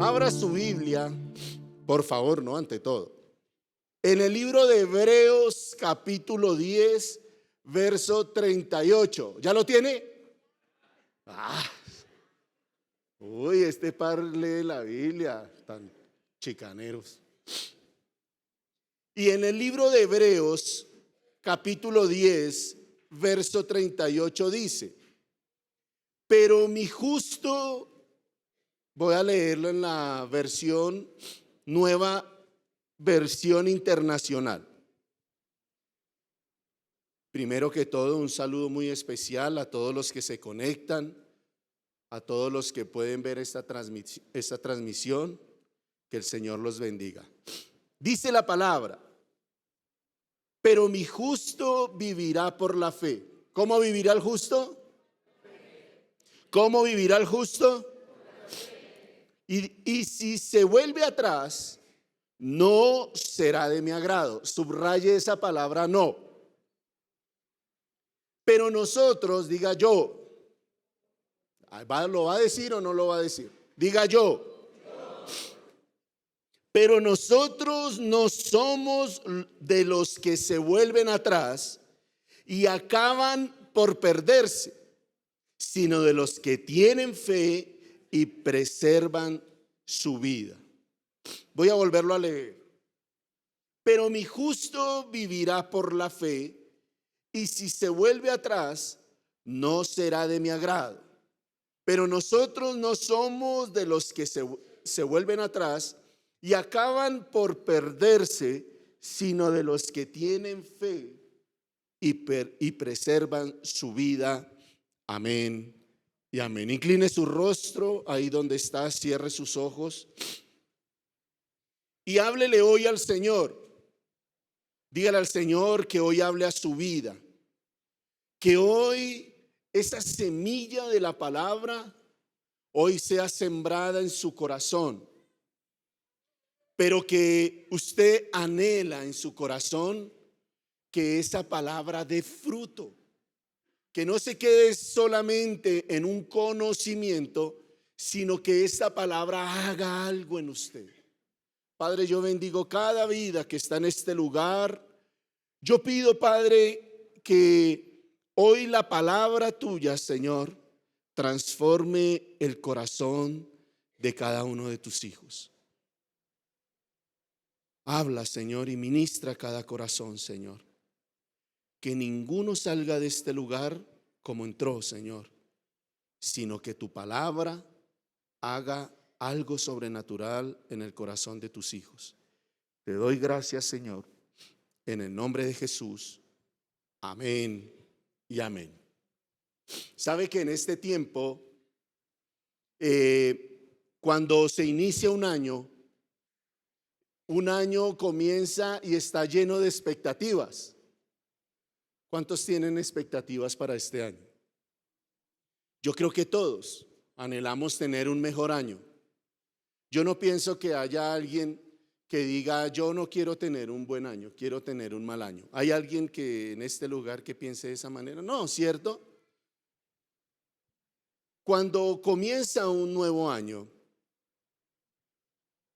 Abra su Biblia, por favor, no ante todo. En el libro de Hebreos, capítulo 10, verso 38. ¿Ya lo tiene? Uy, este par lee la Biblia, tan chicaneros. Y en el libro de Hebreos, capítulo 10, verso 38 dice: pero mi justo, voy a leerlo en la versión, nueva versión internacional. Primero que todo, un saludo muy especial a todos los que se conectan, a todos los que pueden ver esta transmisión. Que el Señor los bendiga. Dice la palabra: pero mi justo vivirá por la fe. ¿Cómo vivirá el justo? ¿Cómo vivirá el justo? Y si se vuelve atrás, no será de mi agrado. Subraye esa palabra, no. Pero nosotros, diga yo. ¿Lo va a decir o no lo va a decir? Diga yo. Pero nosotros no somos de los que se vuelven atrás y acaban por perderse, sino de los que tienen fe y preservan su vida. Voy a volverlo a leer. Pero mi justo vivirá por la fe, y si se vuelve atrás, no será de mi agrado. Pero nosotros no somos de los que se vuelven atrás y acaban por perderse, sino de los que tienen fe y preservan su vida. Amén y amén. Incline su rostro ahí donde está, cierre sus ojos y háblele hoy al Señor. Dígale al Señor que hoy hable a su vida, que hoy esa semilla de la palabra hoy sea sembrada en su corazón, pero que usted anhela en su corazón que esa palabra dé fruto, que no se quede solamente en un conocimiento, sino que esta palabra haga algo en usted. Padre, yo bendigo cada vida que está en este lugar. Yo pido, Padre, que hoy la palabra tuya, Señor, transforme el corazón de cada uno de tus hijos. Habla, Señor, y ministra cada corazón, Señor. Que ninguno salga de este lugar como entró, Señor, sino que tu palabra haga algo sobrenatural en el corazón de tus hijos. Te doy gracias, Señor, en el nombre de Jesús. Amén y amén. Sabe que en este tiempo, cuando se inicia un año comienza y está lleno de expectativas. ¿Cuántos tienen expectativas para este año? Yo creo que todos anhelamos tener un mejor año. Yo no pienso que haya alguien que diga: yo no quiero tener un buen año, quiero tener un mal año. ¿Hay alguien que en este lugar que piense de esa manera? No, ¿cierto? Cuando comienza un nuevo año,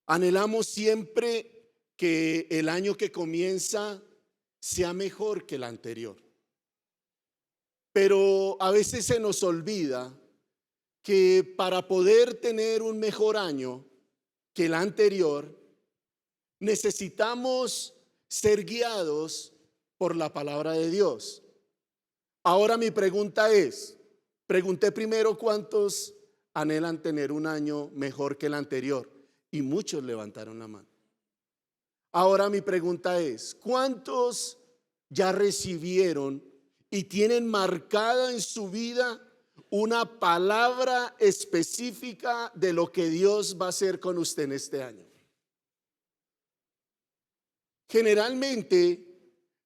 anhelamos siempre que el año que comienza sea mejor que el anterior. Pero a veces se nos olvida que para poder tener un mejor año que el anterior, necesitamos ser guiados por la palabra de Dios. Ahora mi pregunta es, pregunté primero cuántos anhelan tener un año mejor que el anterior, y muchos levantaron la mano. Ahora mi pregunta es, ¿cuántos ya recibieron y tienen marcada en su vida una palabra específica de lo que Dios va a hacer con usted en este año? Generalmente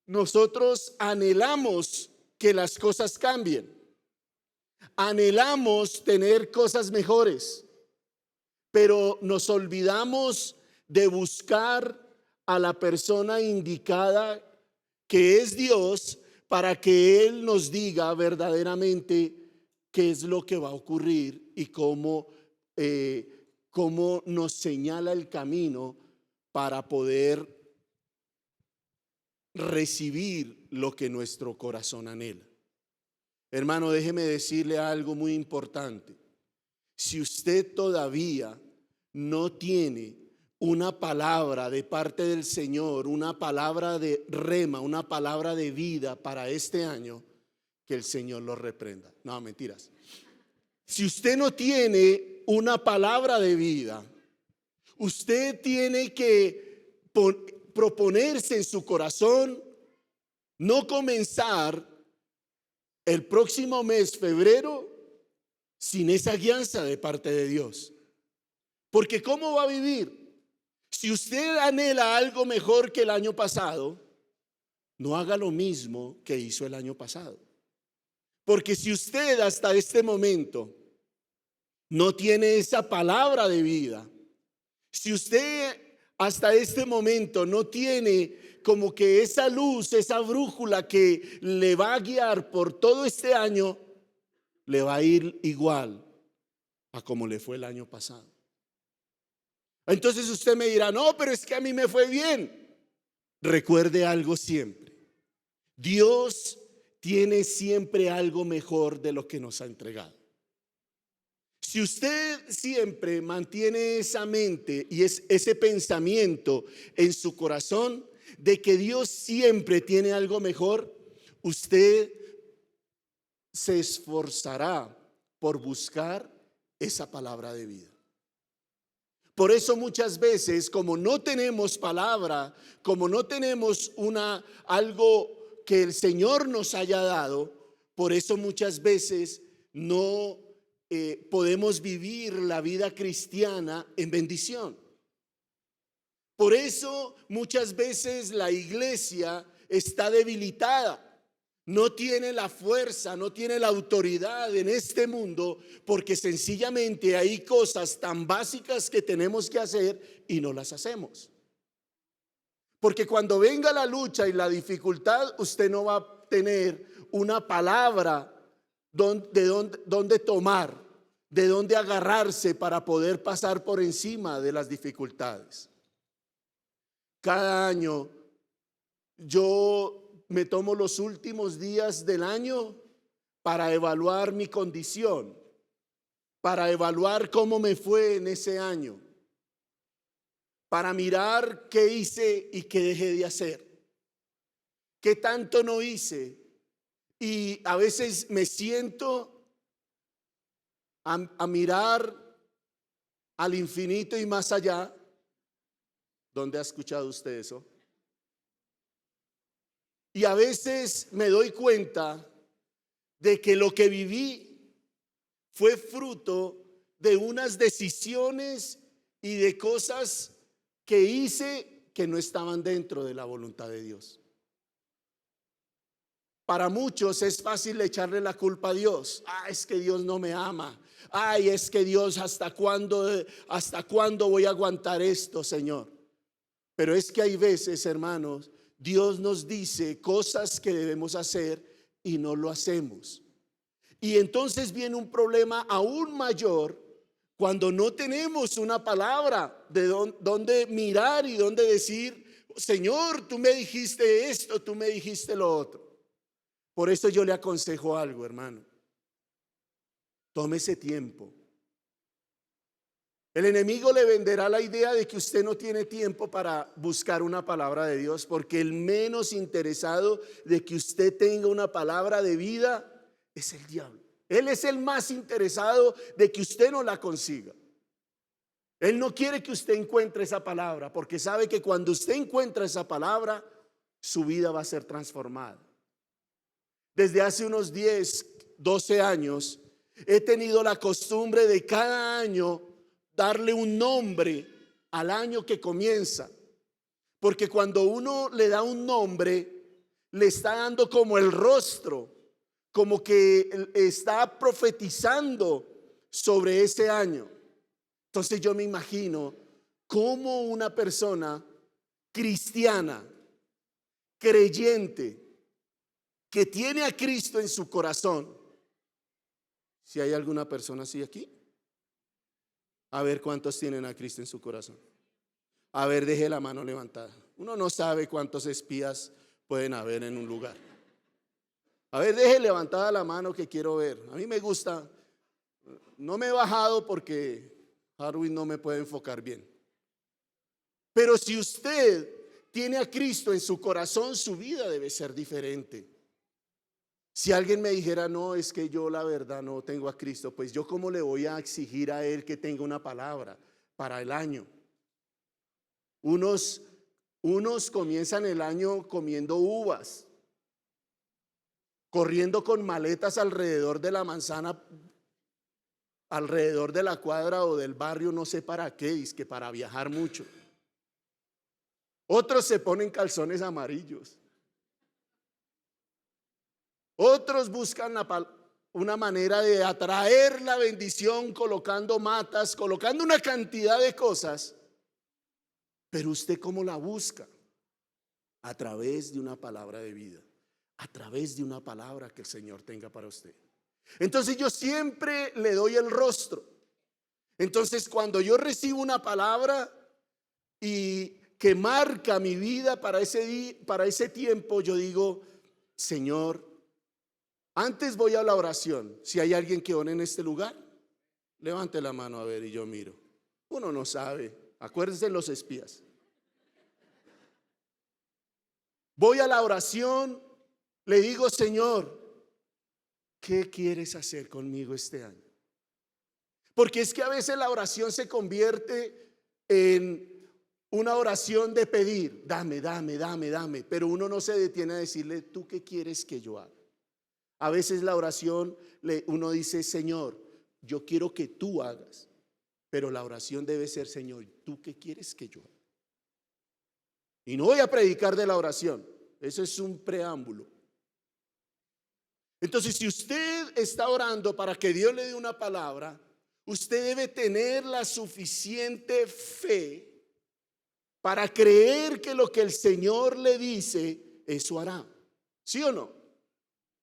nosotros anhelamos que las cosas cambien, anhelamos tener cosas mejores, pero nos olvidamos de buscar a la persona indicada, que es Dios, para que Él nos diga verdaderamente qué es lo que va a ocurrir y cómo cómo nos señala el camino para poder recibir lo que nuestro corazón anhela. Hermano, déjeme decirle algo muy importante. Si usted todavía no tiene una palabra de parte del Señor, una palabra de rema, una palabra de vida para este año, que el Señor lo reprenda. No, mentiras. Si usted no tiene una palabra de vida, usted tiene que proponerse en su corazón no comenzar el próximo mes, febrero, sin esa guianza de parte de Dios. Porque ¿cómo va a vivir? Si usted anhela algo mejor que el año pasado, no haga lo mismo que hizo el año pasado. Porque si usted hasta este momento no tiene esa palabra de vida, si usted hasta este momento no tiene como que esa luz, esa brújula que le va a guiar por todo este año, le va a ir igual a como le fue el año pasado. Entonces usted me dirá, no, pero es que a mí me fue bien. Recuerde algo siempre: Dios tiene siempre algo mejor de lo que nos ha entregado. Si usted siempre mantiene esa mente y ese pensamiento en su corazón de que Dios siempre tiene algo mejor, usted se esforzará por buscar esa palabra de vida. Por eso muchas veces, como no tenemos palabra, como no tenemos algo que el Señor nos haya dado, por eso muchas veces no podemos vivir la vida cristiana en bendición. Por eso muchas veces la iglesia está debilitada. No tiene la fuerza, no tiene la autoridad en este mundo, porque sencillamente hay cosas tan básicas que tenemos que hacer y no las hacemos. Porque cuando venga la lucha y la dificultad, usted no va a tener una palabra de dónde tomar, de dónde agarrarse para poder pasar por encima de las dificultades. Cada año yo me tomo los últimos días del año para evaluar mi condición, para evaluar cómo me fue en ese año, para mirar qué hice y qué dejé de hacer, qué tanto no hice. Y a veces me siento a mirar al infinito y más allá. ¿Dónde ha escuchado usted eso? Y a veces me doy cuenta de que lo que viví fue fruto de unas decisiones y de cosas que hice que no estaban dentro de la voluntad de Dios. Para muchos es fácil echarle la culpa a Dios. Es que Dios no me ama. Es que Dios, ¿hasta cuándo voy a aguantar esto, Señor? Pero es que hay veces, hermanos, Dios nos dice cosas que debemos hacer y no lo hacemos. Y entonces viene un problema aún mayor cuando no tenemos una palabra de dónde mirar y dónde decir, Señor, tú me dijiste esto, tú me dijiste lo otro. Por eso yo le aconsejo algo, hermano. Tómese tiempo. El enemigo le venderá la idea de que usted no tiene tiempo para buscar una palabra de Dios, porque el menos interesado de que usted tenga una palabra de vida es el diablo. Él es el más interesado de que usted no la consiga. Él no quiere que usted encuentre esa palabra, porque sabe que cuando usted encuentra esa palabra, su vida va a ser transformada. Desde hace unos 10, 12 años, he tenido la costumbre de cada año darle un nombre al año que comienza. Porque cuando uno le da un nombre, le está dando como el rostro, como que está profetizando sobre ese año. Entonces yo me imagino cómo una persona cristiana, creyente, que tiene a Cristo en su corazón, si hay alguna persona así aquí, A ver cuántos tienen a Cristo en su corazón. A ver, deje la mano levantada. Uno no sabe cuántos espías pueden haber en un lugar. A ver, deje levantada la mano que quiero ver. A mí me gusta. No me he bajado porque Harwin no me puede enfocar bien. Pero si usted tiene a Cristo en su corazón, su vida debe ser diferente. Si alguien me dijera, no, es que yo la verdad no tengo a Cristo, pues yo cómo le voy a exigir a él que tenga una palabra para el año. Unos comienzan el año comiendo uvas, corriendo con maletas alrededor de la manzana, alrededor de la cuadra o del barrio, no sé para qué, es que para viajar mucho. Otros se ponen calzones amarillos. Otros buscan una manera de atraer la bendición colocando matas, colocando una cantidad de cosas. Pero usted ¿cómo la busca? A través de una palabra de vida, a través de una palabra que el Señor tenga para usted. Entonces yo siempre le doy el rostro. Entonces cuando yo recibo una palabra y que marca mi vida para ese tiempo, yo digo, Señor, antes voy a la oración. Si hay alguien que ore en este lugar, levante la mano a ver y yo miro. Uno no sabe. Acuérdense de los espías. Voy a la oración, le digo, Señor, ¿qué quieres hacer conmigo este año? Porque es que a veces la oración se convierte en una oración de pedir, dame, pero uno no se detiene a decirle, ¿tú qué quieres que yo haga? A veces la oración, uno dice, Señor, yo quiero que tú hagas, pero la oración debe ser, Señor, ¿tú qué quieres que yo haga? Y no voy a predicar de la oración, eso es un preámbulo. Entonces, si usted está orando para que Dios le dé una palabra, usted debe tener la suficiente fe para creer que lo que el Señor le dice, eso hará. ¿Sí o no?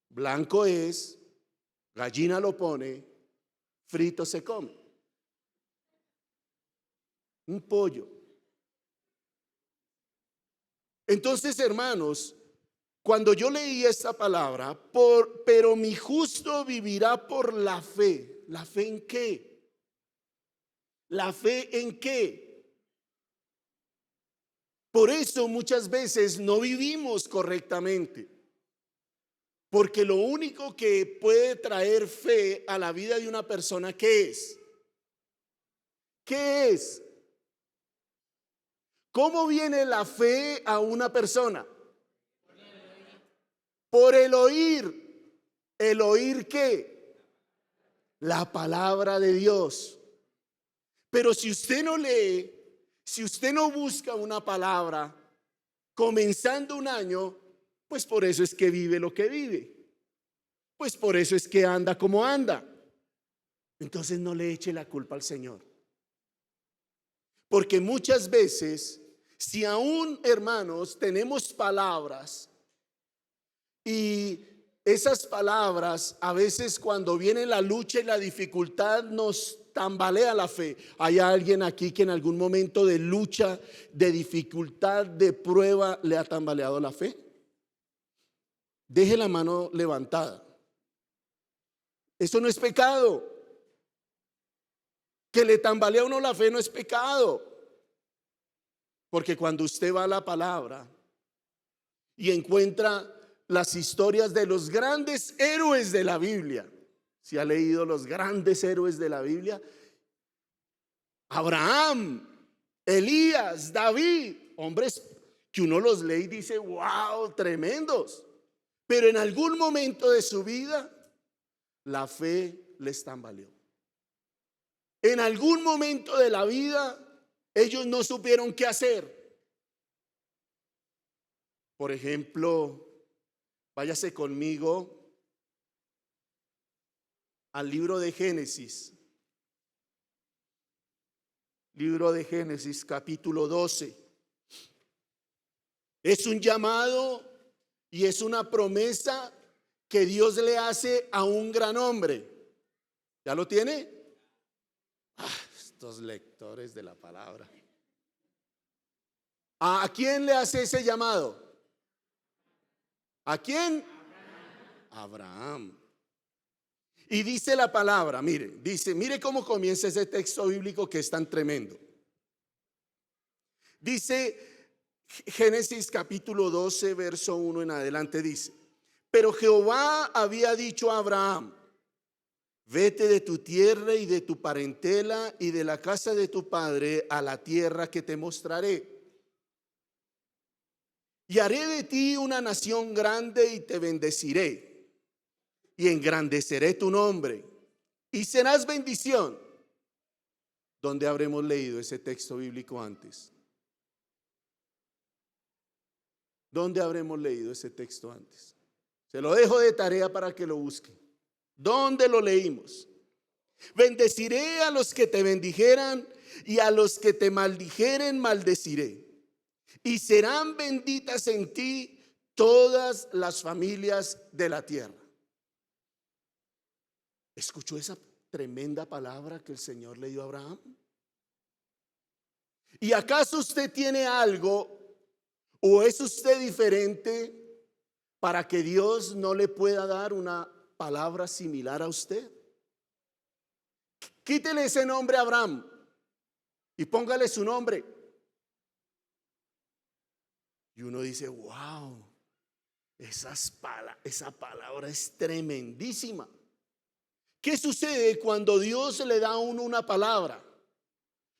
Blanco es, gallina lo pone, frito se come. Un pollo. Entonces, hermanos, cuando yo leí esta palabra, pero mi justo vivirá por la fe. ¿La fe en qué? ¿La fe en qué? Por eso muchas veces no vivimos correctamente. Porque lo único que puede traer fe a la vida de una persona, ¿qué es? ¿Qué es? ¿Cómo viene la fe a una persona? Por el oír. ¿El oír qué? La palabra de Dios. Pero si usted no lee, si usted no busca una palabra comenzando un año, pues por eso es que vive lo que vive. Pues por eso es que anda como anda. Entonces no le eche la culpa al Señor. Porque muchas veces, si aún, hermanos, tenemos palabras y esas palabras a veces cuando viene la lucha y la dificultad nos tambalea la fe. ¿Hay alguien aquí que en algún momento de lucha, de dificultad, de prueba le ha tambaleado la fe? Deje la mano levantada. Eso no es pecado. Que le tambalea a uno la fe no es pecado. Porque cuando usted va a la palabra y encuentra las historias de los grandes héroes de la Biblia, si ha leído los grandes héroes de la Biblia, Abraham, Elías, David, hombres que uno los lee y dice, wow, tremendos. Pero en algún momento de su vida, la fe les tambaleó. En algún momento de la vida, ellos no supieron qué hacer. Por ejemplo, váyase conmigo al libro de Génesis. Libro de Génesis, capítulo 12. Es un llamado y es una promesa que Dios le hace a un gran hombre. ¿Ya lo tiene? estos lectores de la palabra. ¿A quién le hace ese llamado? ¿A quién? Abraham. Y dice la palabra, mire cómo comienza ese texto bíblico que es tan tremendo. Dice Génesis capítulo 12, verso 1 en adelante, dice: pero Jehová había dicho a Abraham: vete de tu tierra y de tu parentela y de la casa de tu padre a la tierra que te mostraré. Y haré de ti una nación grande y te bendeciré y engrandeceré tu nombre y serás bendición. ¿Dónde habremos leído ese texto bíblico antes? ¿Dónde habremos leído ese texto antes? Se lo dejo de tarea para que lo busquen. ¿Dónde lo leímos? Bendeciré a los que te bendijeran y a los que te maldijeren maldeciré. Y serán benditas en ti todas las familias de la tierra. ¿Escuchó esa tremenda palabra que el Señor le dio a Abraham? ¿Y acaso usted tiene algo o es usted diferente para que Dios no le pueda dar una palabra similar a usted? Quítele ese nombre a Abraham y póngale su nombre. Y uno dice: wow, esa palabra es tremendísima. ¿Qué sucede cuando Dios le da a uno una palabra?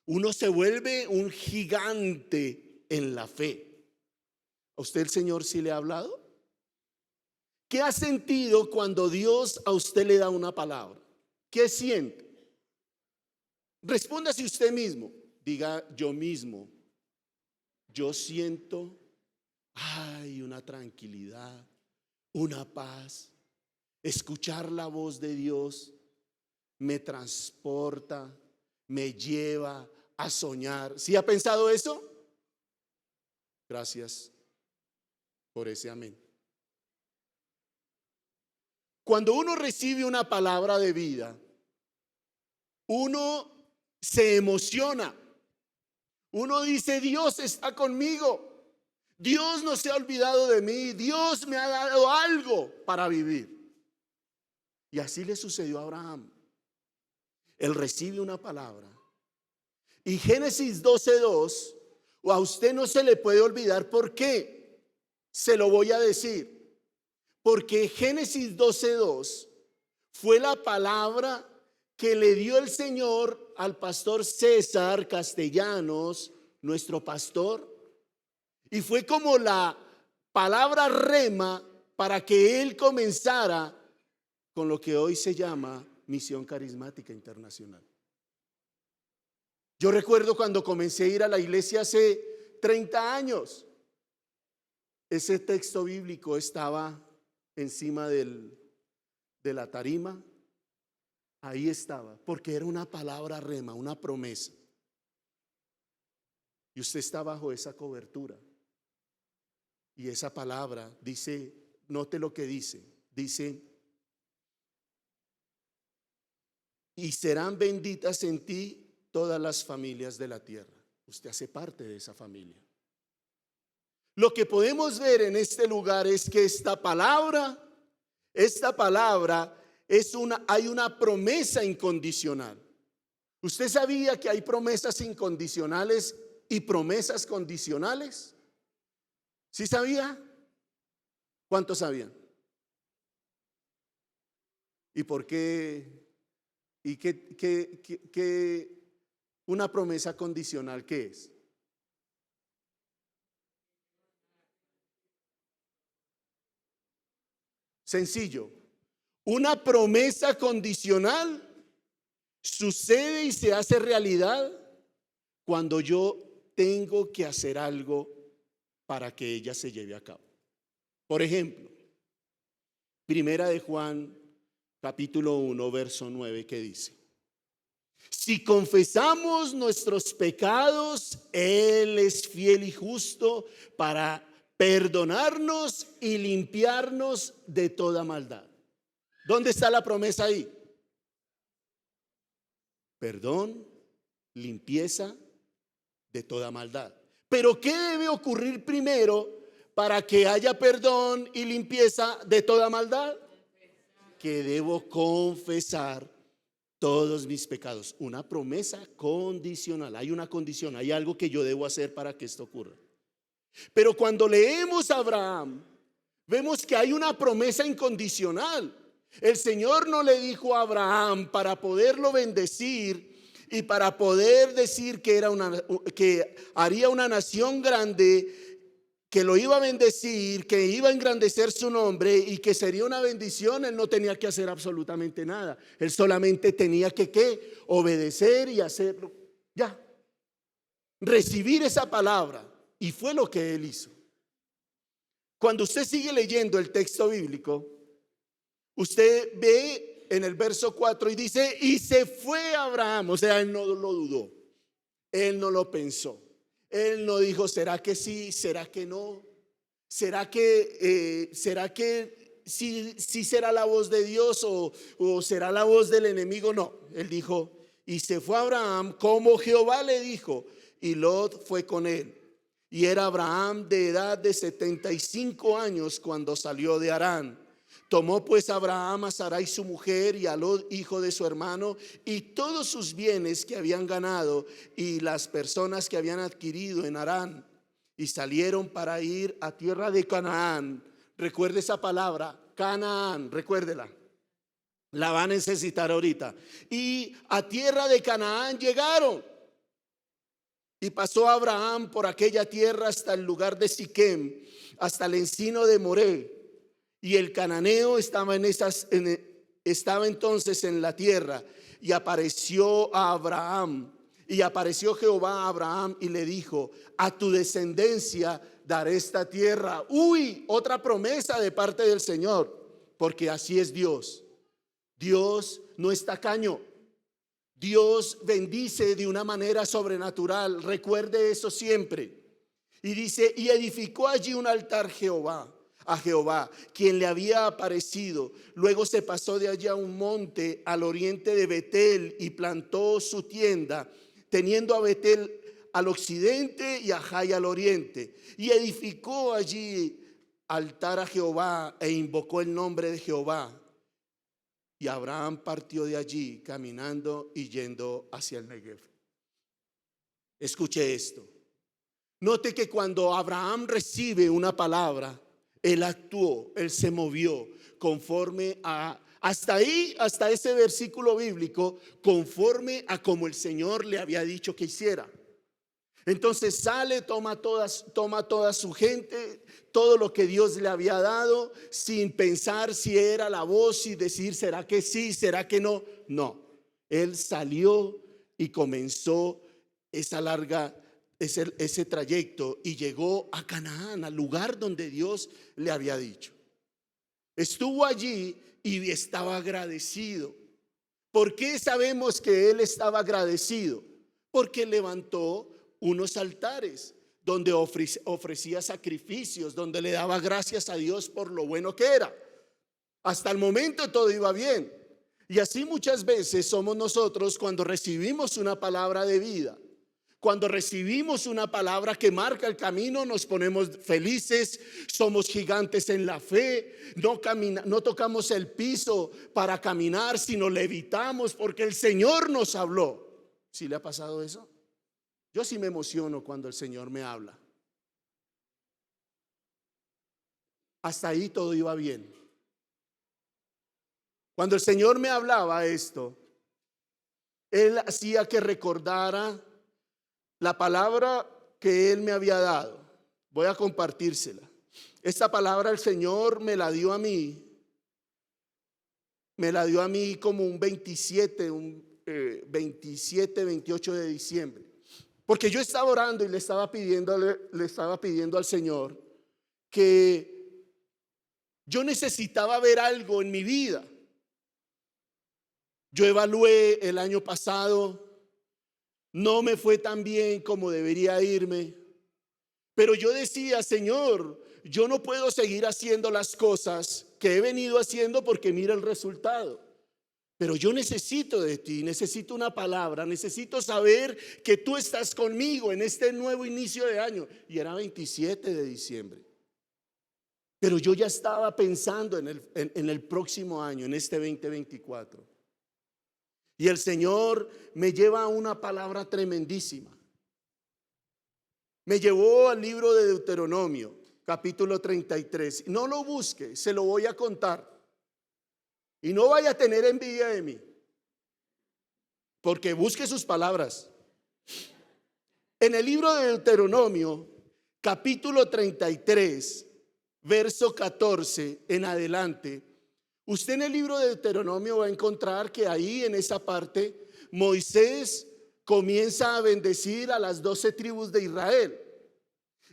Uno se vuelve un gigante en la fe. ¿A usted el Señor sí le ha hablado? ¿Qué ha sentido cuando Dios a usted le da una palabra? ¿Qué siente? Respóndase usted mismo. Diga: yo mismo. Yo siento una tranquilidad, una paz. Escuchar la voz de Dios me transporta, me lleva a soñar. ¿Sí ha pensado eso? Gracias por ese amén. Cuando uno recibe una palabra de vida, uno se emociona. Uno dice: Dios está conmigo. Dios no se ha olvidado de mí. Dios me ha dado algo para vivir. Y así le sucedió a Abraham. Él recibe una palabra. Y Génesis 12:2, o a usted no se le puede olvidar. ¿Por qué? Se lo voy a decir. Porque Génesis 12:2 fue la palabra que le dio el Señor al pastor César Castellanos, nuestro pastor. Y fue como la palabra rema para que él comenzara con lo que hoy se llama Misión Carismática Internacional. Yo recuerdo cuando comencé a ir a la iglesia hace 30 años. Ese texto bíblico estaba encima de la tarima. Ahí estaba, porque era una palabra rema, una promesa. Y usted está bajo esa cobertura. Y esa palabra dice, note lo que dice. Dice: y serán benditas en ti todas las familias de la tierra. Usted hace parte de esa familia. Lo que podemos ver en este lugar es que esta palabra hay una promesa incondicional. ¿Usted sabía que hay promesas incondicionales y promesas condicionales? ¿Sí sabía? ¿Cuántos sabían? ¿Y por qué? ¿Y qué una promesa condicional qué es? Sencillo. Una promesa condicional sucede y se hace realidad cuando yo tengo que hacer algo para que ella se lleve a cabo. Por ejemplo, Primera de Juan, capítulo 1, verso 9, que dice: si confesamos nuestros pecados, Él es fiel y justo para perdonarnos y limpiarnos de toda maldad. ¿Dónde está la promesa ahí? Perdón limpieza de toda maldad. Pero ¿qué debe ocurrir primero para que haya perdón y limpieza de toda maldad? Que debo confesar todos mis pecados. Una promesa condicional. Hay una condición, hay algo que yo debo hacer para que esto ocurra. Pero cuando leemos a Abraham, vemos que hay una promesa incondicional. El Señor no le dijo a Abraham para poderlo bendecir y para poder decir que haría una nación grande, que lo iba a bendecir, que iba a engrandecer su nombre y que sería una bendición. Él no tenía que hacer absolutamente nada. Él solamente tenía que obedecer y hacerlo. Ya. Recibir esa palabra. Y fue lo que él hizo. Cuando usted sigue leyendo el texto bíblico, usted ve en el verso 4 y dice, y se fue Abraham. O sea, él no lo dudó. Él no lo pensó. Él no dijo, ¿será que sí? ¿Será que no? ¿Será que sí será la voz de Dios o será la voz del enemigo? No, él dijo, y se fue Abraham como Jehová le dijo, y Lot fue con él. Y era Abraham de edad de 75 años cuando salió de Harán. Tomó pues Abraham a Sarai su mujer y a Lot hijo de su hermano y todos sus bienes que habían ganado y las personas que habían adquirido en Harán, y salieron para ir a tierra de Canaán. Recuerde esa palabra, Canaán, recuérdela. La va a necesitar ahorita. Y a tierra de Canaán llegaron. Y pasó Abraham por aquella tierra hasta el lugar de Siquem, hasta el encino de Moré. Y el cananeo estaba entonces en la tierra. Y apareció a Abraham. Y apareció Jehová a Abraham y le dijo, a tu descendencia daré esta tierra. Uy, otra promesa de parte del Señor. Porque así es Dios. Dios no es tacaño. Dios bendice de una manera sobrenatural. Recuerde eso siempre. Y dice, y edificó allí un altar a Jehová, quien le había aparecido. Luego se pasó de allá a un monte al oriente de Betel y plantó su tienda, teniendo a Betel al occidente y a Jai al oriente. Y edificó allí altar a Jehová e invocó el nombre de Jehová. Y Abraham partió de allí caminando y yendo hacia el Negev. Escuche esto. Note que cuando Abraham recibe una palabra, él actuó, él se movió conforme a, hasta ahí, hasta ese versículo bíblico, conforme a como el Señor le había dicho que hiciera. Entonces sale, toma toda su gente, todo lo que Dios le había dado, sin pensar si era la voz y decir, ¿será que sí? ¿Será que no? No, él salió y comenzó ese trayecto y llegó a Canaán, al lugar donde Dios le había dicho. Estuvo allí y estaba agradecido. ¿Por qué sabemos que él estaba agradecido? Porque levantó unos altares donde ofrecía sacrificios, donde le daba gracias a Dios por lo bueno que era. Hasta el momento todo iba bien. Y así muchas veces somos nosotros cuando recibimos una palabra de vida. Cuando recibimos una palabra que marca el camino, nos ponemos felices, somos gigantes en la fe, no tocamos el piso para caminar, sino levitamos porque el Señor nos habló. ¿Sí le ha pasado eso? Yo sí me emociono cuando el Señor me habla. Hasta ahí todo iba bien. Cuando el Señor me hablaba esto, Él hacía que recordara la palabra que Él me había dado. Voy a compartírsela. Esta palabra el Señor me la dio a mí. Me la dio a mí como un 27, 28 de diciembre. Porque yo estaba orando y le estaba pidiendo al Señor que yo necesitaba ver algo en mi vida. Yo evalué el año pasado, no me fue tan bien como debería irme, pero yo decía, Señor, yo no puedo seguir haciendo las cosas que he venido haciendo porque mira el resultado. Pero yo necesito de ti, necesito una palabra, necesito saber que tú estás conmigo en este nuevo inicio de año. Y era 27 de diciembre. Pero yo ya estaba pensando en el próximo año, en este 2024. Y el Señor me lleva a una palabra tremendísima. Me llevó al libro de Deuteronomio, capítulo 33. No lo busque, se lo voy a contar. Y no vaya a tener envidia de mí, porque busque sus palabras. En el libro de Deuteronomio, capítulo 33, verso 14 en adelante, usted en el libro de Deuteronomio va a encontrar que ahí en esa parte Moisés comienza a bendecir a las 12 tribus de Israel.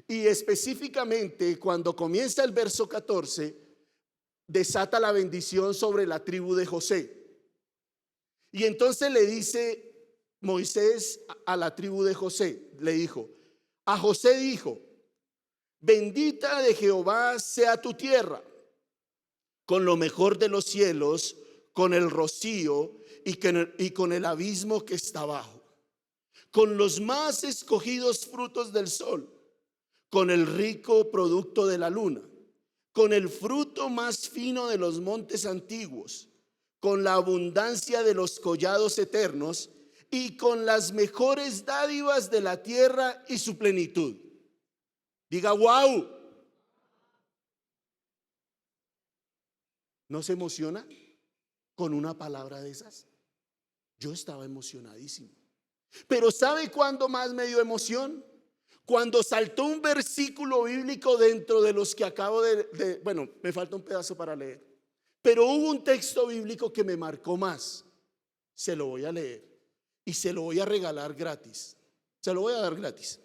Y específicamente cuando comienza el verso 14, desata la bendición sobre la tribu de José. Y entonces le dice Moisés a la tribu de José, le dijo, a José dijo, bendita de Jehová sea tu tierra, con lo mejor de los cielos, con el rocío y con el abismo que está abajo, con los más escogidos frutos del sol, con el rico producto de la luna, con el fruto más fino de los montes antiguos, con la abundancia de los collados eternos y con las mejores dádivas de la tierra y su plenitud. Diga, wow. ¿No se emociona con una palabra de esas? Yo estaba emocionadísimo. Pero ¿sabe cuándo más me dio emoción? Cuando saltó un versículo bíblico dentro de los que acabo bueno, me falta un pedazo para leer. Pero hubo un texto bíblico que me marcó más. Se lo voy a leer y se lo voy a regalar gratis. Se lo voy a dar gratis.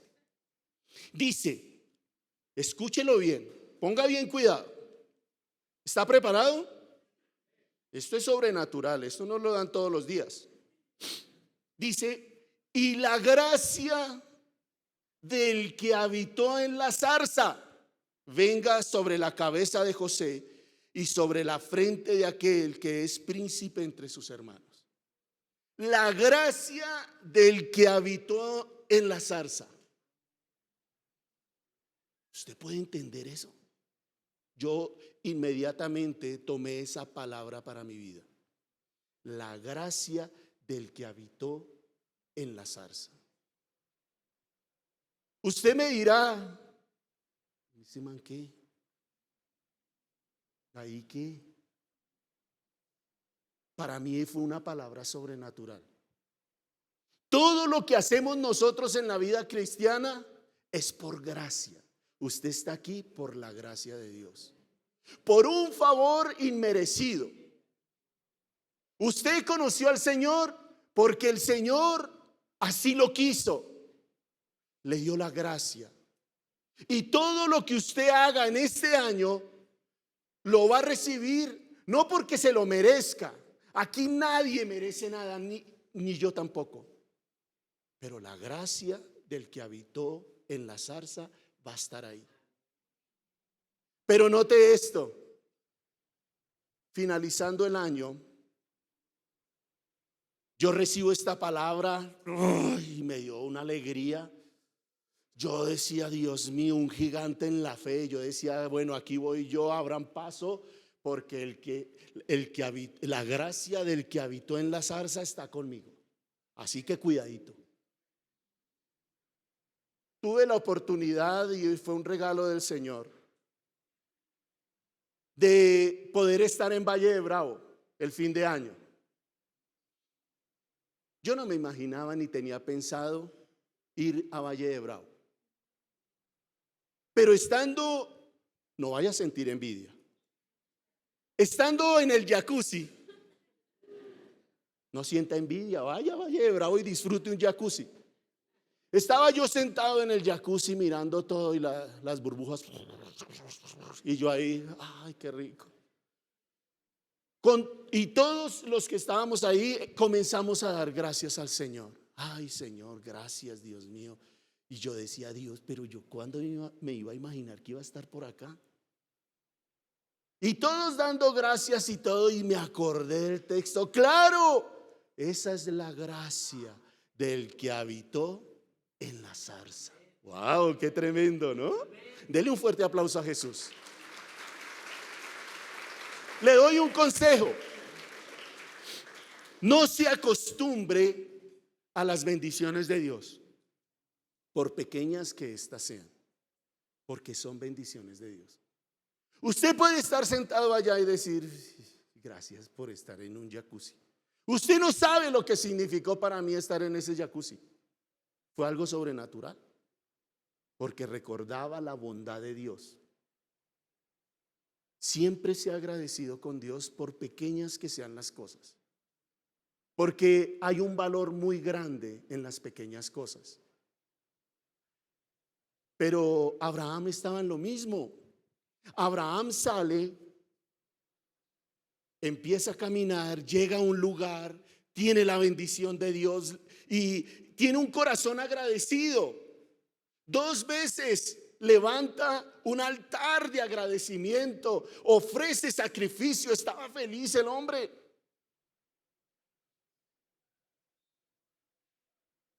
Dice, escúchelo bien, ponga bien cuidado. ¿Está preparado? Esto es sobrenatural, esto no lo dan todos los días. Dice, y la gracia del que habitó en la zarza venga sobre la cabeza de José y sobre la frente de aquel que es príncipe entre sus hermanos. La gracia del que habitó en la zarza. ¿Usted puede entender eso? Yo inmediatamente tomé esa palabra para mi vida. La gracia del que habitó en la zarza. Usted me dirá, ¿ese man qué? ¿Ahí qué? Para mí fue una palabra sobrenatural. Todo lo que hacemos nosotros en la vida cristiana es por gracia. Usted está aquí por la gracia de Dios, por un favor inmerecido. Usted conoció al Señor porque el Señor así lo quiso. Le dio la gracia. Y todo lo que usted haga en este año lo va a recibir, no porque se lo merezca. Aquí nadie merece nada, ni yo tampoco. Pero la gracia del que habitó en la zarza va a estar ahí. Pero note esto, finalizando el año, yo recibo esta palabra y me dio una alegría. Yo decía, Dios mío, un gigante en la fe. Yo decía, bueno, aquí voy yo, abran paso, porque la gracia del que habitó en la zarza está conmigo. Así que cuidadito. Tuve la oportunidad, y fue un regalo del Señor, de poder estar en Valle de Bravo el fin de año. Yo no me imaginaba ni tenía pensado ir a Valle de Bravo. Pero estando, no vaya a sentir envidia, estando en el jacuzzi, no sienta envidia, vaya a Valle de Bravo y disfrute un jacuzzi. Estaba yo sentado en el jacuzzi mirando todo y las burbujas, y yo ahí, ay, qué rico. Y todos los que estábamos ahí comenzamos a dar gracias al Señor. Ay, Señor, gracias, Dios mío. Y yo decía, Dios, pero yo ¿cuándo me iba a imaginar que iba a estar por acá? Y todos dando gracias y todo, y me acordé del texto. Claro, esa es la gracia del que habitó en la zarza. Wow, qué tremendo, ¿no? Dele un fuerte aplauso a Jesús. Le doy un consejo. No se acostumbre a las bendiciones de Dios, por pequeñas que éstas sean, porque son bendiciones de Dios. Usted puede estar sentado allá y decir: gracias por estar en un jacuzzi. Usted no sabe lo que significó para mí estar en ese jacuzzi. Fue algo sobrenatural, porque recordaba la bondad de Dios. Siempre sea agradecido con Dios por pequeñas que sean las cosas, porque hay un valor muy grande en las pequeñas cosas. Pero Abraham estaba en lo mismo. Abraham sale, empieza a caminar, llega a un lugar, tiene la bendición de Dios y tiene un corazón agradecido. 2 veces levanta un altar de agradecimiento, ofrece sacrificio, estaba feliz el hombre.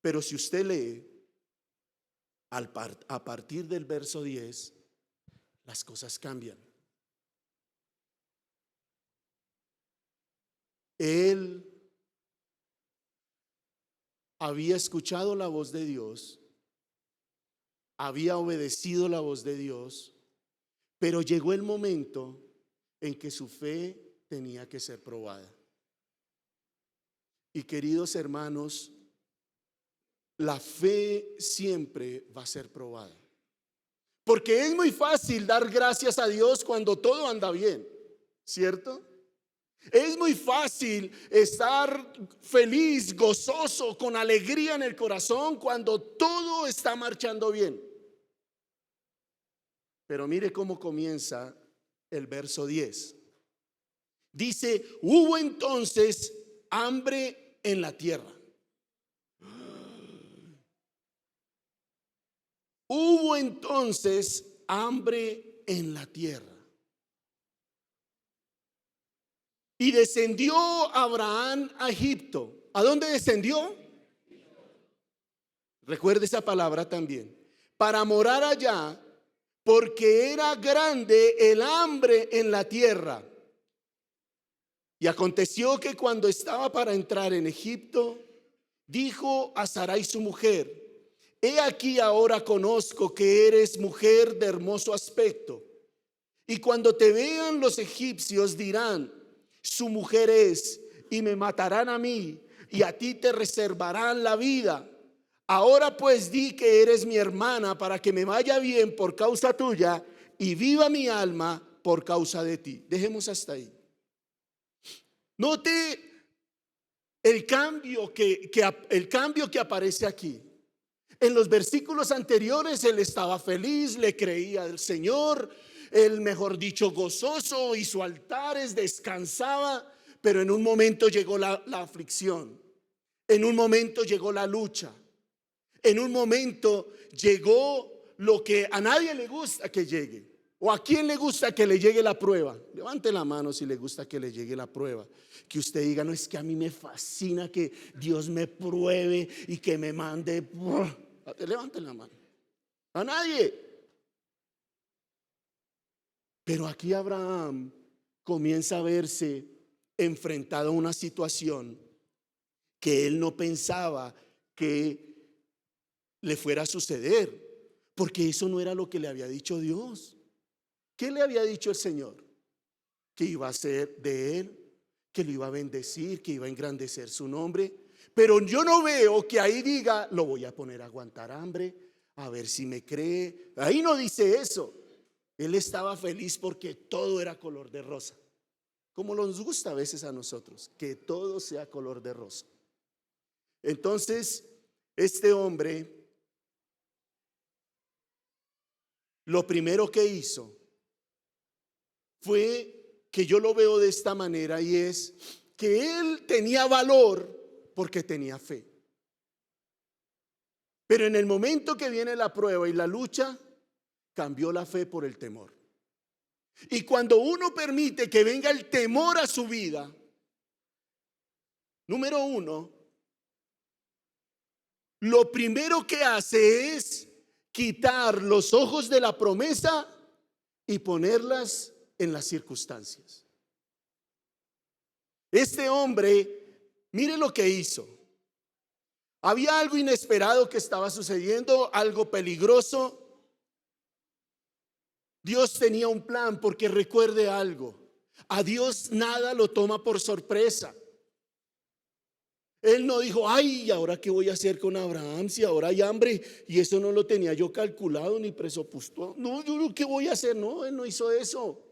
Pero si usted lee a partir del verso 10, las cosas cambian. Él había escuchado la voz de Dios, había obedecido la voz de Dios, pero llegó el momento en que su fe tenía que ser probada. Y queridos hermanos, la fe siempre va a ser probada. Porque es muy fácil dar gracias a Dios cuando todo anda bien, ¿cierto? Es muy fácil estar feliz, gozoso, con alegría en el corazón cuando todo está marchando bien. Pero mire cómo comienza el verso 10. Dice: hubo entonces hambre en la tierra. Hubo entonces hambre en la tierra. Y descendió Abraham a Egipto. ¿A dónde descendió? Recuerde esa palabra también. Para morar allá, porque era grande el hambre en la tierra. Y aconteció que cuando estaba para entrar en Egipto, dijo a Sarai su mujer: he aquí ahora conozco que eres mujer de hermoso aspecto, y cuando te vean los egipcios dirán: su mujer es, y me matarán a mí, y a ti te reservarán la vida. Ahora pues di que eres mi hermana, para que me vaya bien por causa tuya, y viva mi alma por causa de ti. Dejemos hasta ahí. Note el cambio que aparece aquí. En los versículos anteriores él estaba feliz, le creía al Señor, él, mejor dicho, gozoso, hizo altares, descansaba. Pero en un momento llegó la aflicción, en un momento llegó la lucha, en un momento llegó lo que a nadie le gusta que llegue. ¿O a quién le gusta que le llegue la prueba? Levante la mano si le gusta que le llegue la prueba. Que usted diga: no, es que a mí me fascina que Dios me pruebe y que me mande. Levante la mano. A nadie. Pero aquí Abraham comienza a verse enfrentado a una situación que él no pensaba que le fuera a suceder, porque eso no era lo que le había dicho Dios. ¿Qué le había dicho el Señor? Que iba a ser de él, que lo iba a bendecir, que iba a engrandecer su nombre. Pero yo no veo que ahí diga: lo voy a poner a aguantar hambre, a ver si me cree. Ahí no dice eso. Él estaba feliz porque todo era color de rosa, como nos gusta a veces a nosotros, que todo sea color de rosa. Entonces, este hombre, lo primero que hizo fue, que yo lo veo de esta manera, y es que él tenía valor porque tenía fe. Pero en el momento que viene la prueba y la lucha, cambió la fe por el temor. Y cuando uno permite que venga el temor a su vida, número uno, lo primero que hace es quitar los ojos de la promesa y ponerlas en las circunstancias. Este hombre, mire lo que hizo. Había algo inesperado que estaba sucediendo, algo peligroso. Dios tenía un plan, porque recuerde algo: a Dios nada lo toma por sorpresa. Él no dijo, ay, ¿ahora qué voy a hacer con Abraham si ahora hay hambre? Y eso no lo tenía yo calculado ni presupuesto. No, yo ¿qué voy a hacer? No, él no hizo eso.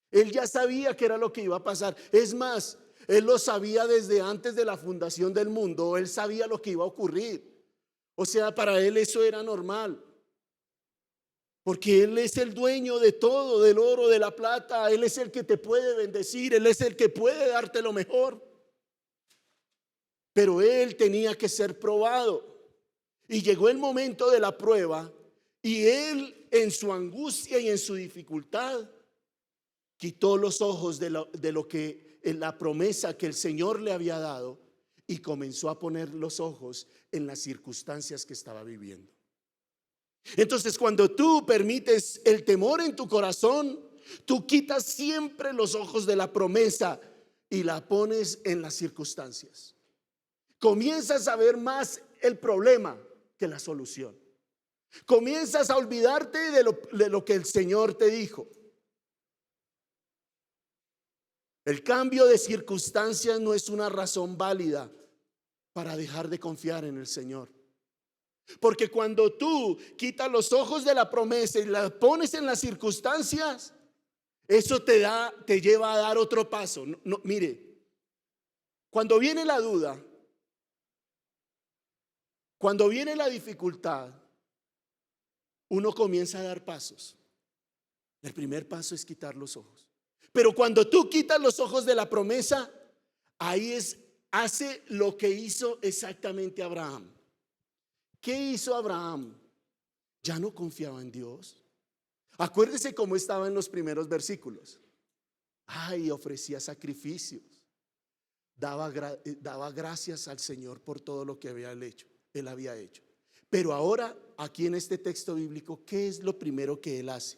Él ya sabía que era lo que iba a pasar. Es más, él lo sabía desde antes de la fundación del mundo. Él sabía lo que iba a ocurrir. O sea, para él eso era normal. Porque Él es el dueño de todo, del oro, de la plata. Él es el que te puede bendecir. Él es el que puede darte lo mejor. Pero Él tenía que ser probado. Y llegó el momento de la prueba. Y Él, en su angustia y en su dificultad, quitó los ojos de lo que, en la promesa que el Señor le había dado, y comenzó a poner los ojos en las circunstancias que estaba viviendo. Entonces, cuando tú permites el temor en tu corazón, tú quitas siempre los ojos de la promesa y la pones en las circunstancias. Comienzas a ver más el problema que la solución. Comienzas a olvidarte de lo que el Señor te dijo. El cambio de circunstancias no es una razón válida para dejar de confiar en el Señor. Porque cuando tú quitas los ojos de la promesa y la pones en las circunstancias, eso te lleva a dar otro paso. No, mire, cuando viene la duda, cuando viene la dificultad, uno comienza a dar pasos. El primer paso es quitar los ojos. Pero cuando tú quitas los ojos de la promesa, hace lo que hizo exactamente Abraham. ¿Qué hizo Abraham? Ya no confiaba en Dios. Acuérdese cómo estaba en los primeros versículos. Ay, ofrecía sacrificios. Daba gracias al Señor por todo lo que él había hecho. Pero ahora, aquí en este texto bíblico, ¿qué es lo primero que él hace?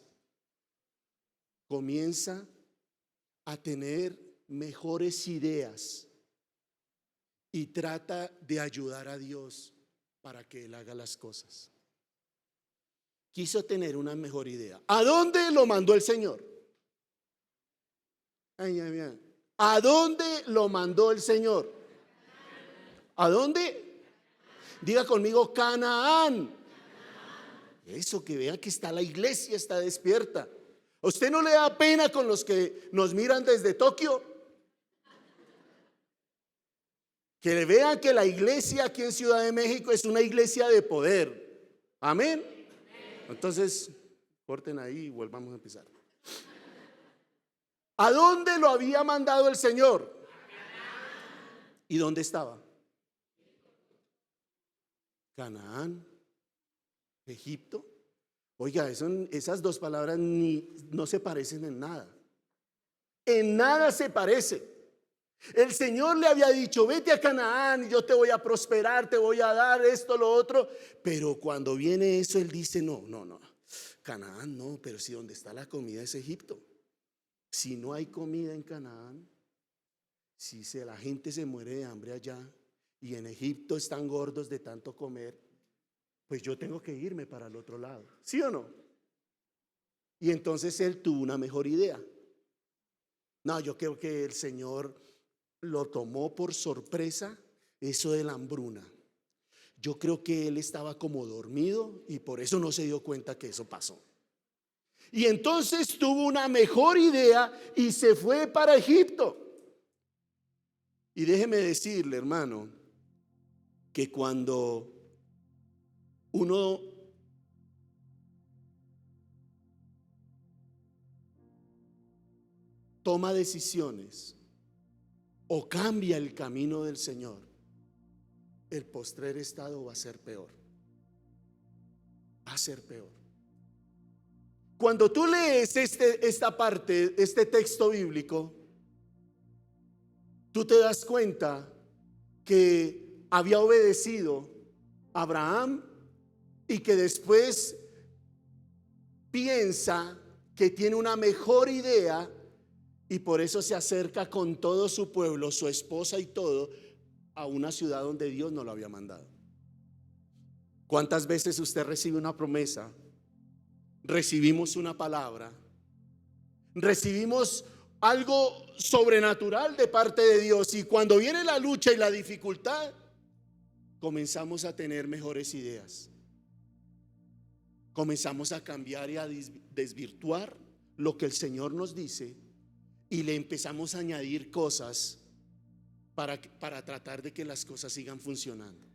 Comienza a tener mejores ideas y trata de ayudar a Dios para que Él haga las cosas. Quiso tener una mejor idea. ¿A dónde lo mandó el Señor? Ay, ay, ay. ¿A dónde lo mandó el Señor? ¿A dónde? Diga conmigo, Canaán. Eso, que vea que está la iglesia, está despierta. ¿A usted no le da pena con los que nos miran desde Tokio? Que le vean que la iglesia aquí en Ciudad de México es una iglesia de poder. Amén. Entonces, corten ahí y volvamos a empezar. ¿A dónde lo había mandado el Señor? ¿Y dónde estaba? Canaán, Egipto. Oiga, esas dos palabras no se parecen en nada. En nada se parece. El Señor le había dicho, vete a Canaán y yo te voy a prosperar, te voy a dar esto, lo otro. Pero cuando viene eso, Él dice, no, Canaán no, pero si donde está la comida es Egipto. Si no hay comida en Canaán, si la gente se muere de hambre allá y en Egipto están gordos de tanto comer, pues yo tengo que irme para el otro lado. ¿Sí o no? Y entonces él tuvo una mejor idea. No, yo creo que el Señor lo tomó por sorpresa eso de la hambruna. Yo creo que él estaba como dormido y por eso no se dio cuenta que eso pasó. Y entonces tuvo una mejor idea y se fue para Egipto. Y déjeme decirle, hermano, que cuando uno toma decisiones o cambia el camino del Señor, el postrer estado va a ser peor. Va a ser peor. Cuando tú lees esta parte, este texto bíblico, tú te das cuenta que había obedecido Abraham y que después piensa que tiene una mejor idea y por eso se acerca con todo su pueblo, su esposa y todo, a una ciudad donde Dios no lo había mandado. ¿Cuántas veces usted recibe una promesa? Recibimos una palabra, recibimos algo sobrenatural de parte de Dios, y cuando viene la lucha y la dificultad, comenzamos a tener mejores ideas, comenzamos a cambiar y a desvirtuar lo que el Señor nos dice, y le empezamos a añadir cosas para tratar de que las cosas sigan funcionando.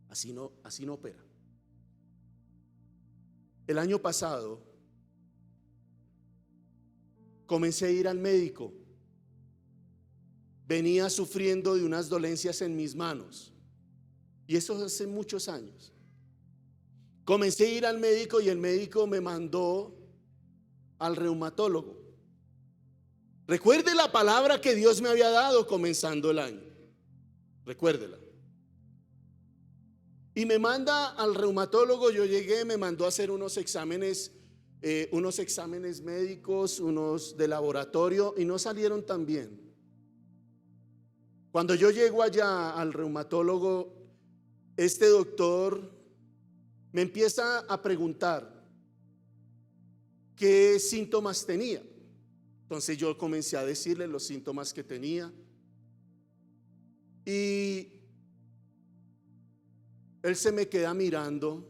Así no opera. El año pasado comencé a ir al médico. Venía sufriendo de unas dolencias en mis manos, y eso hace muchos años. Comencé a ir al médico y el médico me mandó al reumatólogo. Recuerde la palabra que Dios me había dado comenzando el año. Recuérdela. Y me manda al reumatólogo. Yo llegué, me mandó a hacer unos exámenes médicos, unos de laboratorio, y no salieron tan bien. Cuando yo llego allá al reumatólogo, este doctor me empieza a preguntar qué síntomas tenía. Entonces yo comencé a decirle los síntomas que tenía, y él se me queda mirando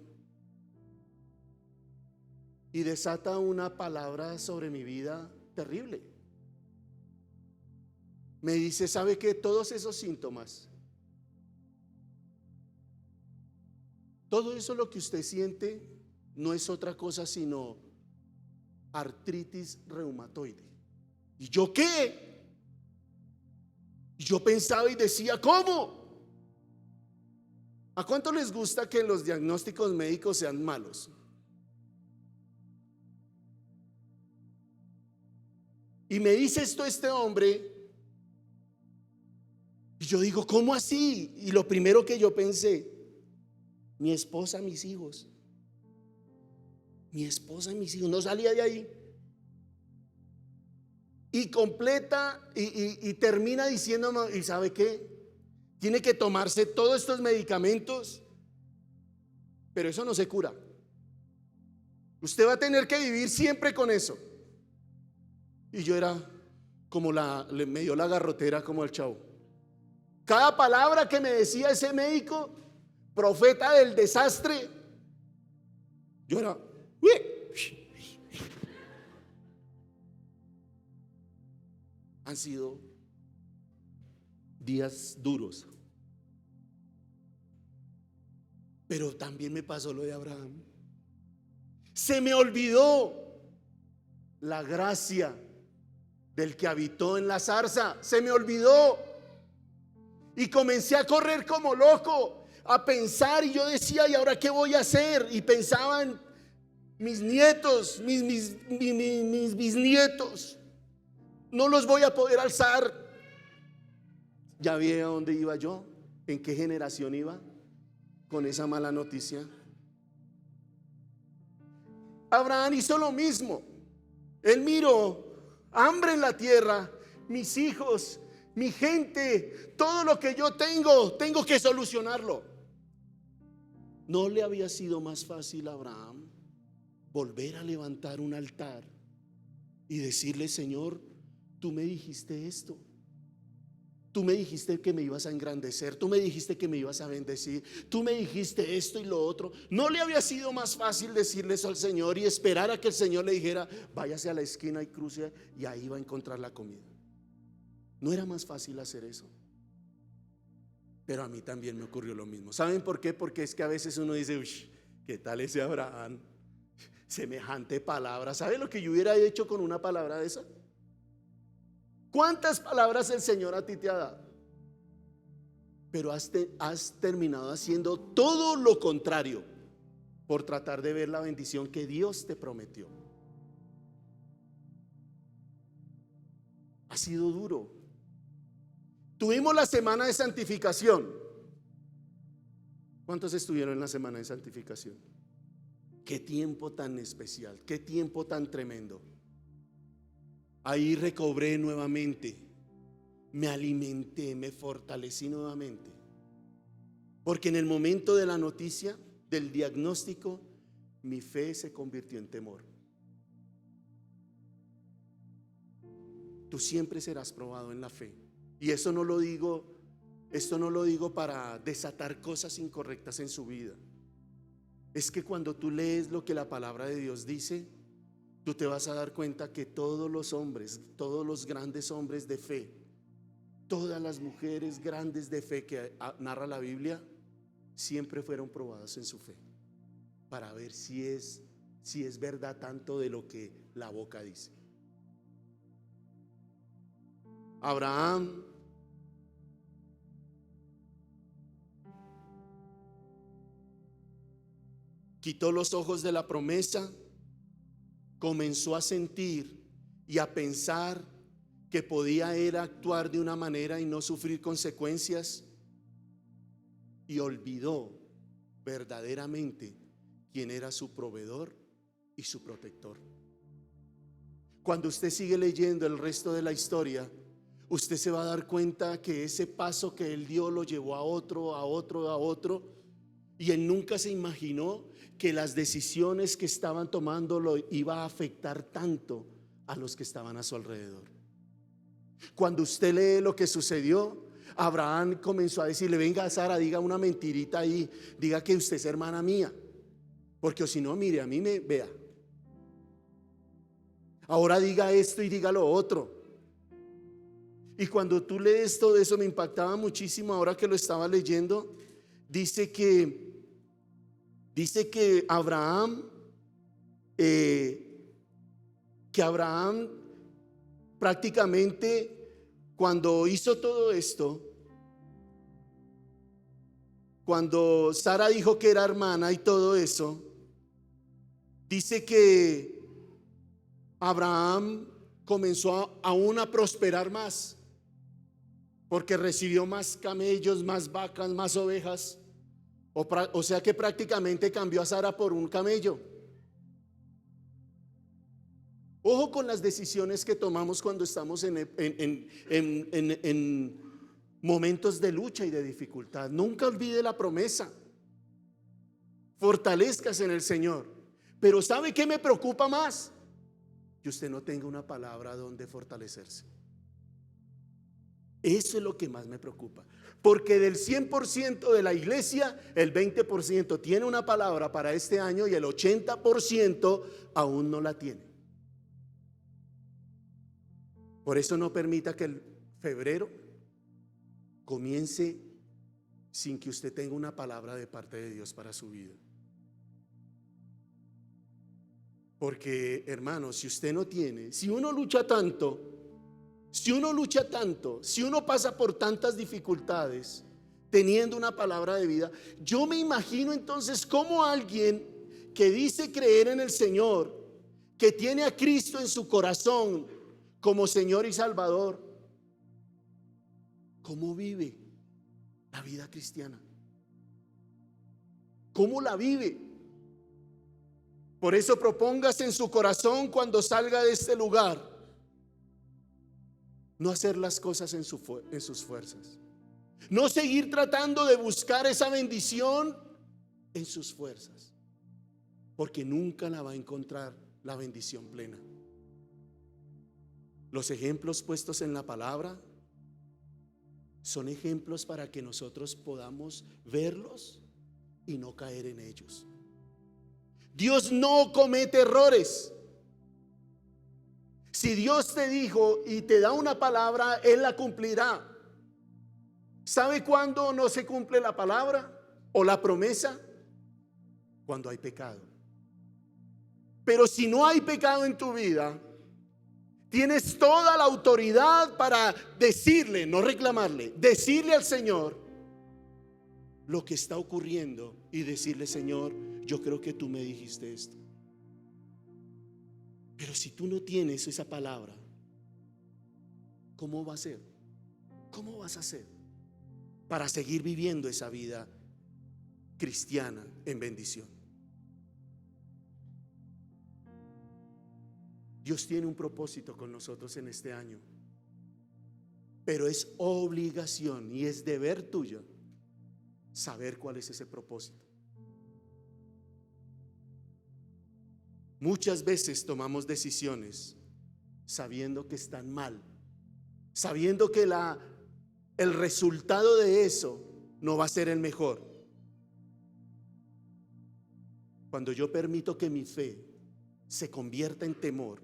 y desata una palabra sobre mi vida terrible. Me dice: ¿sabe qué? Todos esos síntomas, todo eso lo que usted siente no es otra cosa sino artritis reumatoide. ¿Y yo qué? Yo pensaba y decía: ¿cómo? ¿A cuánto les gusta que los diagnósticos médicos sean malos? Y me dice esto este hombre, y yo digo: ¿cómo así? Y lo primero que yo pensé: mi esposa, mis hijos. Mi esposa y mis hijos. No salía de ahí. Y completa y termina diciéndome: ¿y sabe qué? Tiene que tomarse todos estos medicamentos, pero eso no se cura. Usted va a tener que vivir siempre con eso. Y yo era como me dio la garrotera como el Chavo. Cada palabra que me decía ese médico, profeta del desastre, yo era: han sido días duros. Pero también me pasó lo de Abraham. Se me olvidó la gracia del que habitó en la zarza. Se me olvidó. Y comencé a correr como loco, a pensar, y yo decía: ¿y ahora qué voy a hacer? Y pensaba en mis nietos, mis bisnietos. No los voy a poder alzar. Ya vi a dónde iba yo, en qué generación iba con esa mala noticia. Abraham hizo lo mismo. Él miró hambre en la tierra, mis hijos, mi gente, todo lo que yo tengo que solucionarlo. ¿No le había sido más fácil a Abraham volver a levantar un altar y decirle: Señor, tú me dijiste esto? Tú me dijiste que me ibas a engrandecer, tú me dijiste que me ibas a bendecir, tú me dijiste esto y lo otro. ¿No le había sido más fácil decirle eso al Señor y esperar a que el Señor le dijera: váyase a la esquina y cruce y ahí va a encontrar la comida? ¿No era más fácil hacer eso? Pero a mí también me ocurrió lo mismo. ¿Saben por qué? Porque es que a veces uno dice: uy, ¿qué tal ese Abraham? Semejante palabra. ¿Sabe lo que yo hubiera hecho con una palabra de esa? ¿Cuántas palabras el Señor a ti te ha dado? Pero has terminado haciendo todo lo contrario por tratar de ver la bendición que Dios te prometió. Ha sido duro. Tuvimos la semana de santificación. ¿Cuántos estuvieron en la semana de santificación? Qué tiempo tan especial, qué tiempo tan tremendo. Ahí recobré nuevamente, me alimenté, me fortalecí nuevamente. Porque en el momento de la noticia, del diagnóstico, mi fe se convirtió en temor. Tú siempre serás probado en la fe. Y eso no lo digo, esto no lo digo para desatar cosas incorrectas en su vida. Es que cuando tú lees lo que la palabra de Dios dice, tú te vas a dar cuenta que todos los hombres, todos los grandes hombres de fe, todas las mujeres grandes de fe que narra la Biblia, siempre fueron probadas en su fe, para ver si es verdad tanto de lo que la boca dice. Abraham quitó los ojos de la promesa, comenzó a sentir y a pensar que podía él actuar de una manera y no sufrir consecuencias, y olvidó verdaderamente quién era su proveedor y su protector. Cuando usted sigue leyendo el resto de la historia, usted se va a dar cuenta que ese paso que él dio lo llevó a otro, a otro, a otro, y él nunca se imaginó que las decisiones que estaban tomando lo iba a afectar tanto a los que estaban a su alrededor. Cuando usted lee lo que sucedió, Abraham comenzó a decirle: venga, Sara, diga una mentirita ahí, diga que usted es hermana mía, porque si no, mire, a mí me vea. Ahora diga esto y diga lo otro. Y cuando tú lees todo eso, me impactaba muchísimo ahora que lo estaba leyendo. Dice que Abraham prácticamente, cuando hizo todo esto, cuando Sara dijo que era hermana y todo eso, dice que Abraham comenzó aún a prosperar más, porque recibió más camellos, más vacas, más ovejas. O sea que prácticamente cambió a Sara por un camello. Ojo con las decisiones que tomamos cuando estamos en momentos de lucha y de dificultad. Nunca olvide la promesa. Fortalezcas en el Señor. Pero ¿sabe qué me preocupa más? Que usted no tenga una palabra donde fortalecerse. Eso es lo que más me preocupa. Porque del 100% de la iglesia, el 20% tiene una palabra para este año y el 80% aún no la tiene. Por eso no permita que el febrero comience sin que usted tenga una palabra de parte de Dios para su vida. Porque, hermano, si usted no tiene, si uno lucha tanto, si uno pasa por tantas dificultades teniendo una palabra de vida, yo me imagino entonces cómo alguien que dice creer en el Señor, que tiene a Cristo en su corazón como Señor y Salvador, ¿cómo vive la vida cristiana? ¿Cómo la vive? Por eso propóngase en su corazón, cuando salga de este lugar, no hacer las cosas en sus fuerzas, no seguir tratando de buscar esa bendición en sus fuerzas, porque nunca la va a encontrar, la bendición plena. Los ejemplos puestos en la palabra son ejemplos para que nosotros podamos verlos y no caer en ellos. Dios no comete errores. Si Dios te dijo y te da una palabra, Él la cumplirá. ¿Sabe cuándo no se cumple la palabra o la promesa? Cuando hay pecado. Pero si no hay pecado en tu vida, tienes toda la autoridad para decirle, no reclamarle, decirle al Señor lo que está ocurriendo y decirle: Señor, yo creo que tú me dijiste esto. Pero si tú no tienes esa palabra, ¿cómo va a ser? ¿Cómo vas a hacer para seguir viviendo esa vida cristiana en bendición? Dios tiene un propósito con nosotros en este año, pero es obligación y es deber tuyo saber cuál es ese propósito. Muchas veces tomamos decisiones sabiendo que están mal, sabiendo que el resultado de eso no va a ser el mejor. Cuando yo permito que mi fe se convierta en temor,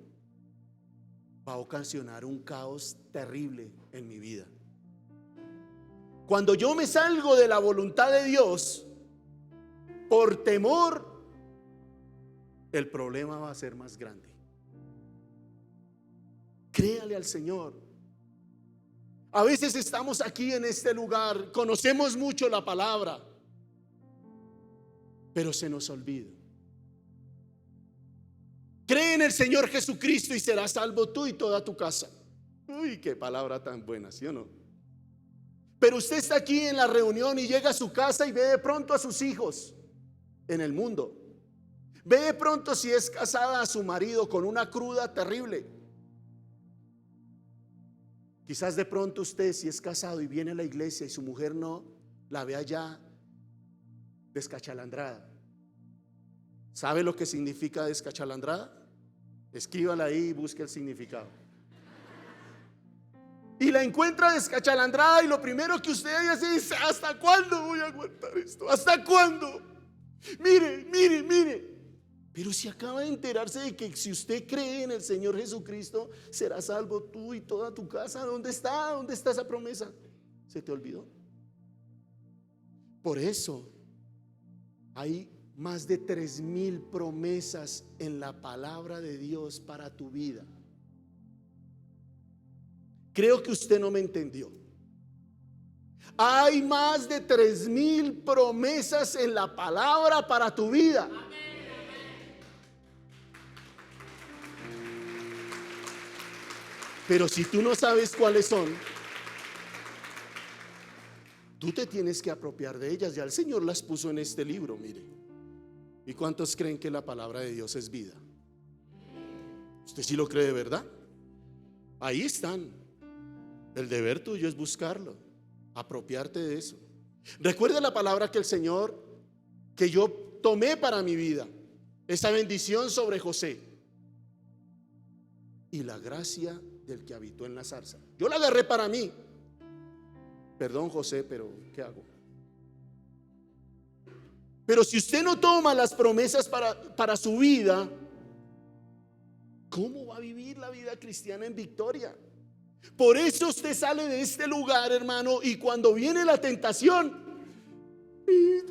va a ocasionar un caos terrible en mi vida. Cuando yo me salgo de la voluntad de Dios por temor, el problema va a ser más grande. Créale al Señor. A veces estamos aquí en este lugar, conocemos mucho la palabra, pero se nos olvida. Cree en el Señor Jesucristo y serás salvo tú y toda tu casa. Uy, qué palabra tan buena, ¿sí o no? Pero usted está aquí en la reunión y llega a su casa y ve de pronto a sus hijos en el mundo. Ve de pronto, si es casada, a su marido con una cruda terrible. Quizás de pronto usted, si es casado y viene a la iglesia y su mujer no, la ve allá descachalandrada. ¿Sabe lo que significa descachalandrada? Escríbala ahí y busque el significado. Y la encuentra descachalandrada y lo primero que usted hace es: ¿hasta cuándo voy a aguantar esto? ¿Hasta cuándo? Mire, mire, mire. Pero si acaba de enterarse de que si usted cree en el Señor Jesucristo, será salvo tú y toda tu casa. ¿Dónde está? ¿Dónde está esa promesa? ¿Se te olvidó? Por eso hay más de 3,000 promesas en la palabra de Dios para tu vida. Creo que usted no me entendió. Hay más de 3,000 promesas en la palabra para tu vida. Pero si tú no sabes cuáles son, tú te tienes que apropiar de ellas. Ya el Señor las puso en este libro, mire. ¿Y cuántos creen que la palabra de Dios es vida? ¿Usted sí lo cree de verdad? Ahí están. El deber tuyo es buscarlo, apropiarte de eso. Recuerda la palabra que el Señor, que yo tomé para mi vida, esa bendición sobre José y la gracia del que habitó en la zarza. Yo la agarré para mí. Perdón, José, pero ¿qué hago? Pero si usted no toma las promesas para su vida, ¿cómo va a vivir la vida cristiana en victoria? Por eso usted sale de este lugar, hermano, y cuando viene la tentación,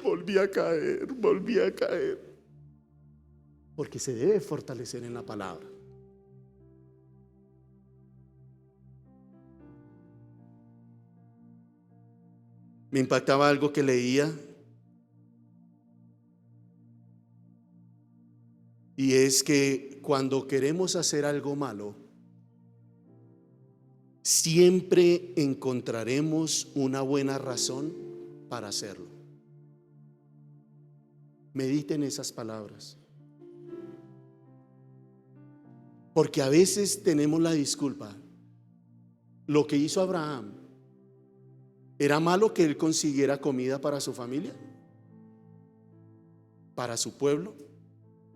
volví a caer, porque se debe fortalecer en la palabra. Me impactaba algo que leía, y es que cuando queremos hacer algo malo, siempre encontraremos una buena razón para hacerlo. Mediten esas palabras, porque a veces tenemos la disculpa. Lo que hizo Abraham, ¿era malo que él consiguiera comida para su familia? ¿Para su pueblo?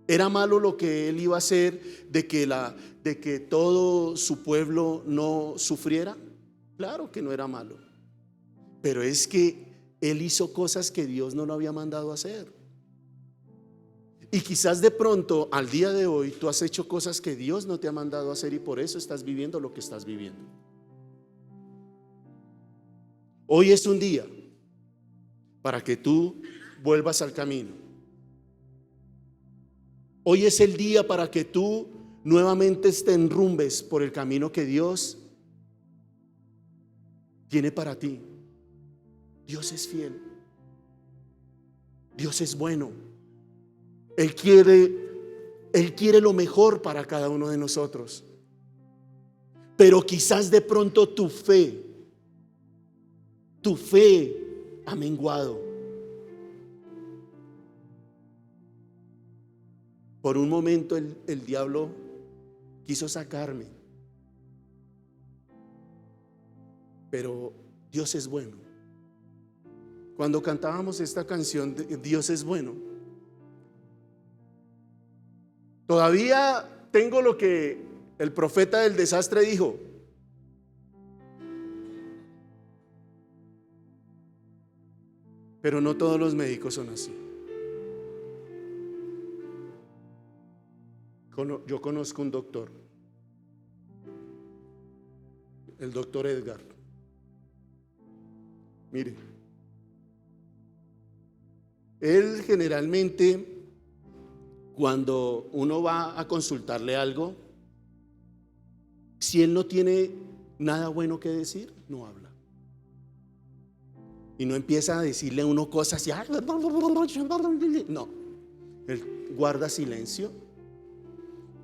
¿Era malo lo que él iba a hacer de que todo su pueblo no sufriera? Claro que no era malo, pero es que él hizo cosas que Dios no lo había mandado a hacer. Y quizás de pronto al día de hoy tú has hecho cosas que Dios no te ha mandado a hacer y por eso estás viviendo lo que estás viviendo. Hoy es un día para que tú vuelvas al camino. Hoy es el día para que tú nuevamente te enrumbes por el camino que Dios tiene para ti. Dios es fiel. Dios es bueno. Él quiere lo mejor para cada uno de nosotros. pero quizás de pronto tu fe ha menguado. Por un momento el diablo quiso sacarme, pero Dios es bueno. Cuando cantábamos esta canción de Dios es bueno, todavía tengo lo que el profeta del desastre dijo: pero no todos los médicos son así. Yo conozco un doctor, el doctor Edgar. Mire, él generalmente, cuando uno va a consultarle algo, si él no tiene nada bueno que decir, no habla. Y no empieza a decirle a uno cosas y no, él guarda silencio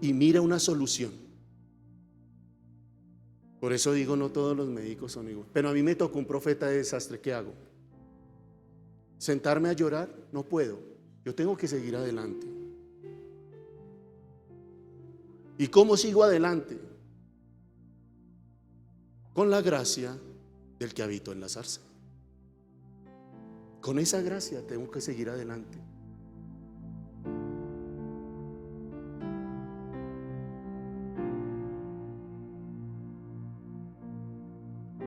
y mira una solución. Por eso digo, no todos los médicos son iguales. Pero a mí me tocó un profeta de desastre. ¿Qué hago? ¿Sentarme a llorar? No puedo. Yo tengo que seguir adelante. ¿Y cómo sigo adelante? Con la gracia del que habitó en la zarza. Con esa gracia tengo que seguir adelante.